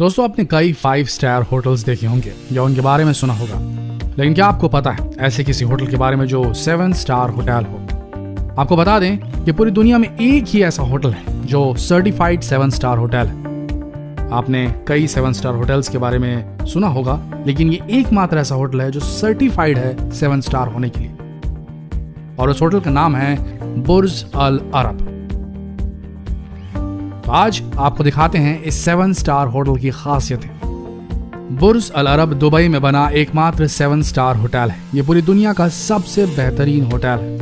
दोस्तों, आपने कई 5 स्टार होटल्स देखे होंगे या उनके बारे में सुना होगा, लेकिन क्या आपको पता है ऐसे किसी होटल के बारे में जो 7 स्टार होटल हो? आपको बता दें कि पूरी दुनिया में एक ही ऐसा होटल है जो सर्टिफाइड 7 स्टार होटल है। आपने कई 7 स्टार होटल्स के बारे में सुना होगा, लेकिन ये एकमात्र ऐसा होटल है जो सर्टिफाइड है 7 स्टार होने के लिए, और उस होटल का नाम है बुर्ज अल अरब। तो आज आपको दिखाते हैं इस 7 स्टार होटल की खासियतें। बुर्ज अल अरब दुबई में बना एकमात्र 7 स्टार होटल है। ये पूरी दुनिया का सबसे बेहतरीन होटल है,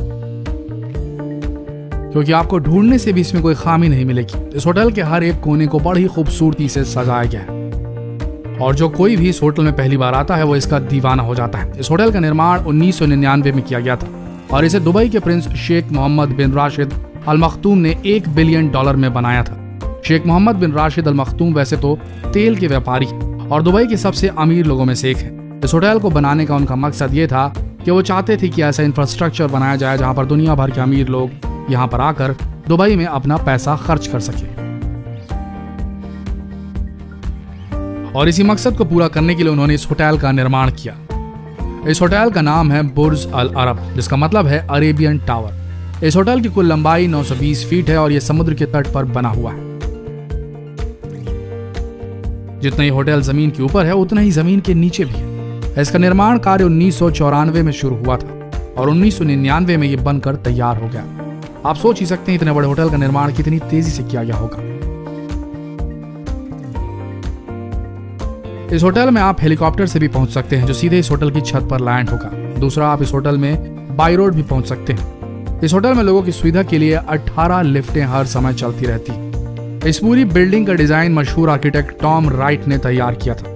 क्योंकि आपको ढूंढने से भी इसमें कोई खामी नहीं मिलेगी। इस होटल के हर एक कोने को बड़ी खूबसूरती से सजाया गया है, और जो कोई भी इस होटल में पहली बार आता है वो इसका दीवाना हो जाता है। इस होटल का निर्माण 1999 में किया गया था, और इसे दुबई के प्रिंस शेख मोहम्मद बिन राशिद अल मखतूम ने $1 बिलियन में बनाया था। शेख मोहम्मद बिन राशिद अल मखतूम वैसे तो तेल के व्यापारी और दुबई के सबसे अमीर लोगों में से एक है। इस होटल को बनाने का उनका मकसद ये था कि वो चाहते थे कि ऐसा इंफ्रास्ट्रक्चर बनाया जाए जहां पर दुनिया भर के अमीर लोग यहां पर आकर दुबई में अपना पैसा खर्च कर सके। और इसी मकसद को पूरा करने के लिए उन्होंने इस होटल का निर्माण किया। इस होटल का नाम है बुर्ज अल अरब, जिसका मतलब है अरेबियन टावर। इस होटल की कुल लंबाई 920 फीट है और यह समुद्र के तट पर बना हुआ है। जितना ही होटल जमीन के ऊपर है उतना ही जमीन के नीचे भी है। इसका निर्माण कार्य 1994 में शुरू हुआ था और 1999 में यह बनकर तैयार हो गया। आप सोच ही सकते हैं इतने बड़े होटल का निर्माण कितनी तेजी से किया गया होगा। इस होटल में आप हेलीकॉप्टर से भी पहुंच सकते हैं, जो सीधे इस होटल की छत पर लैंड होगा। दूसरा, आप इस होटल में बाई रोड भी पहुंच सकते हैं। इस होटल में लोगों की सुविधा के लिए 18 लिफ्टें हर समय चलती रहती। इस पूरी बिल्डिंग का डिजाइन मशहूर आर्किटेक्ट टॉम राइट ने तैयार किया था।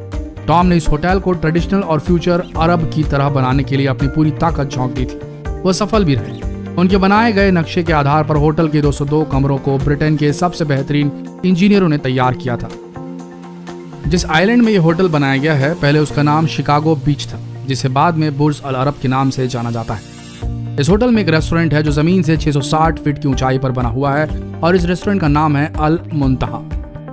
टॉम ने इस होटल को ट्रेडिशनल और फ्यूचर अरब की तरह बनाने के लिए अपनी पूरी ताकत झोंक दी थी। वो सफल भी रहे। उनके बनाए गए नक्शे के आधार पर होटल के 202 कमरों को ब्रिटेन के सबसे बेहतरीन इंजीनियरों ने तैयार किया था। जिस आइलैंड में यह होटल बनाया गया है, पहले उसका नाम शिकागो बीच था, जिसे बाद में बुर्ज अल अरब के नाम से जाना जाता है। इस होटल में एक रेस्टोरेंट है जो जमीन से 660 फीट की ऊंचाई पर बना हुआ है, और इस रेस्टोरेंट का नाम है अल मुंतहा।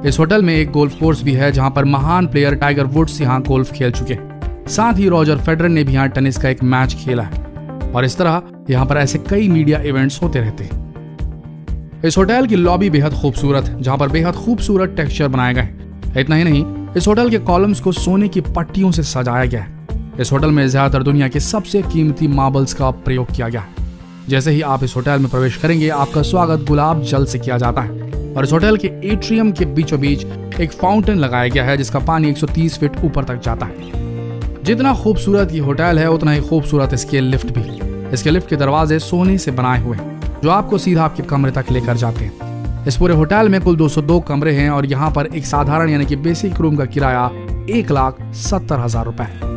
इस होटल में एक गोल्फ कोर्स भी है, जहां पर महान प्लेयर टाइगर वुड्स यहां गोल्फ खेल चुके हैं। साथ ही रॉजर फेडरर ने भी यहां टेनिस का एक मैच खेला है, और इस तरह यहां पर ऐसे कई मीडिया इवेंट्स होते रहते हैं। इस होटल की लॉबी बेहद खूबसूरत है, जहां पर बेहद खूबसूरत टेक्सचर बनाए गए हैं। इतना ही नहीं, इस होटल के कॉलम्स को सोने की पट्टियों से सजाया गया है। इस होटल में ज्यादातर दुनिया के सबसे कीमती मार्बल्स का प्रयोग किया गया है। जैसे ही आप इस होटल में प्रवेश करेंगे, आपका स्वागत गुलाब जल से किया जाता है, और इस होटल के एट्रियम के बीचों बीच एक फाउंटेन लगाया गया है, जिसका पानी 130 फीट ऊपर तक जाता है। जितना खूबसूरत ये होटल है, उतना ही खूबसूरत इसके लिफ्ट भी। इसके लिफ्ट के दरवाजे सोने से बनाए हुए हैं, जो आपको सीधा आपके कमरे तक लेकर जाते हैं। इस पूरे होटल में कुल 202 कमरे हैं, और यहाँ पर एक साधारण यानी कि बेसिक रूम का किराया 1,70,000 रुपए है।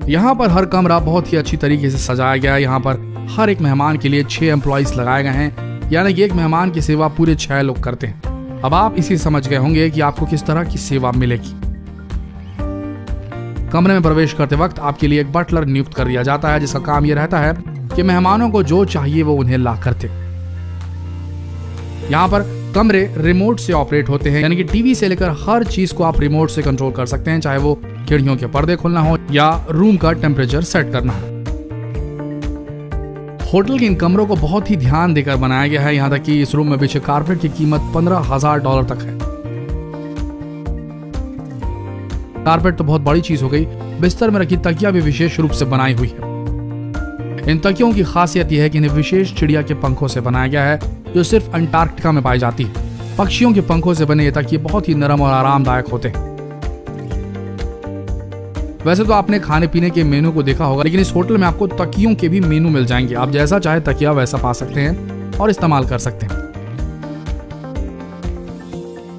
यहाँ पर हर कमरा बहुत ही अच्छी तरीके से सजाया गया है। यहाँ पर हर एक मेहमान के लिए 6 एम्प्लॉइज लगाए गए हैं, यानी कि एक मेहमान की सेवा पूरे 6 लोग करते हैं। अब आप इसी समझ गए होंगे कि आपको किस तरह की सेवा मिलेगी। कमरे में प्रवेश करते वक्त आपके लिए एक बटलर नियुक्त कर दिया जाता है, जिसका काम यह रहता है कि मेहमानों को जो चाहिए वो उन्हें ला करते। यहाँ पर कमरे रिमोट से ऑपरेट होते हैं, यानी कि टीवी से लेकर हर चीज को आप रिमोट से कंट्रोल कर सकते हैं, चाहे वो खिड़कियों के पर्दे खोलना हो या रूम का टेम्परेचर सेट करना हो। होटल के इन कमरों को बहुत ही ध्यान देकर बनाया गया है, यहाँ तक कि इस रूम में बिछे कारपेट की कीमत $15,000 तक है। कारपेट तो बहुत बड़ी चीज हो गई, बिस्तर में रखी तकिया भी विशेष रूप से बनाई हुई है। इन तकियों की खासियत यह है कि इन्हें विशेष चिड़िया के पंखों से बनाया गया है, जो सिर्फ अंटार्कटिका में पाई जाती है। पक्षियों के पंखों से बने ये तकिए बहुत ही नरम और आरामदायक होते हैं। वैसे तो आपने खाने पीने के मेनू को देखा होगा, लेकिन इस होटल में आपको तकियों के भी मेनू मिल जाएंगे। आप जैसा चाहे तकिया वैसा पा सकते हैं और इस्तेमाल कर सकते हैं।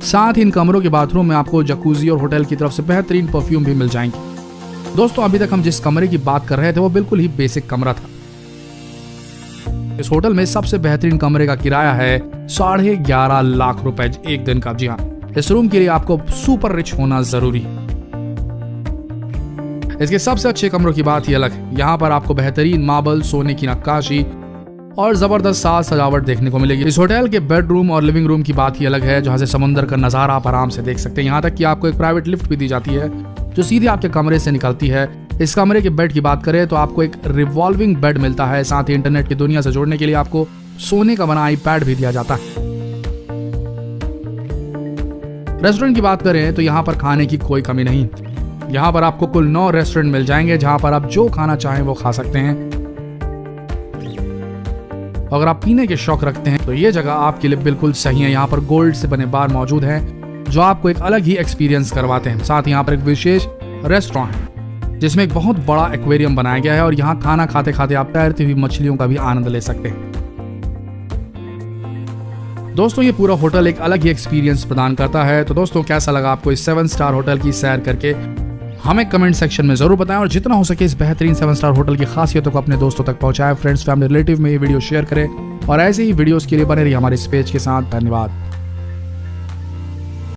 साथ ही इन कमरों के बाथरूम में आपको जकूजी और होटल की तरफ से बेहतरीन परफ्यूम भी मिल जाएंगे। दोस्तों, अभी तक हम जिस कमरे की बात कर रहे थे वो बिल्कुल ही बेसिक कमरा था। इस होटल में सबसे बेहतरीन कमरे का किराया है 11.5 लाख रुपए एक दिन का। जी हाँ, इस रूम के लिए आपको सुपर रिच होना जरूरी है। इसके सबसे अच्छे कमरों की बात ही अलग है। यहाँ पर आपको बेहतरीन मार्बल, सोने की नक्काशी और जबरदस्त साज सजावट देखने को मिलेगी। इस होटल के बेडरूम और लिविंग रूम की बात ही अलग है, जहां से समुद्र का नजारा आप आराम से देख सकते हैं। यहाँ तक कि आपको एक प्राइवेट लिफ्ट भी दी जाती है जो सीधे आपके कमरे से निकलती है। इस कमरे के बेड की बात करें तो आपको एक रिवॉल्विंग बेड मिलता है, साथ ही इंटरनेट की दुनिया से जोड़ने के लिए आपको सोने का बना आईपैड भी दिया जाता है। रेस्टोरेंट की बात करें तो यहाँ पर खाने की कोई कमी नहीं। यहाँ पर आपको कुल 9 रेस्टोरेंट मिल जाएंगे जहां पर आप जो खाना चाहें वो खा सकते हैं। अगर आप पीने के शौक रखते हैं तो ये जगह आपके लिए बिल्कुल सही है। यहाँ पर गोल्ड से बने बार मौजूद हैं जो आपको एक अलग ही एक्सपीरियंस करवाते हैं। साथ ही यहाँ पर एक विशेष रेस्टोरेंट है जिसमें एक बहुत बड़ा एक्वेरियम बनाया गया है और यहाँ खाना खाते खाते आप तैरती हुई मछलियों का भी आनंद ले सकते हैं। दोस्तों ये पूरा होटल एक अलग ही एक्सपीरियंस प्रदान करता है। तो दोस्तों कैसा लगा आपको इस 7 स्टार होटल की सैर करके, हमें कमेंट सेक्शन में जरूर बताएं और जितना हो सके इस बेहतरीन 7 स्टार होटल की खासियतों को अपने दोस्तों तक पहुंचाएं। फ्रेंड्स, फैमिली, रिलेटिव में ये वीडियो शेयर करें और ऐसे ही वीडियोस के लिए बने रहिए हमारे इस पेज के साथ। धन्यवाद।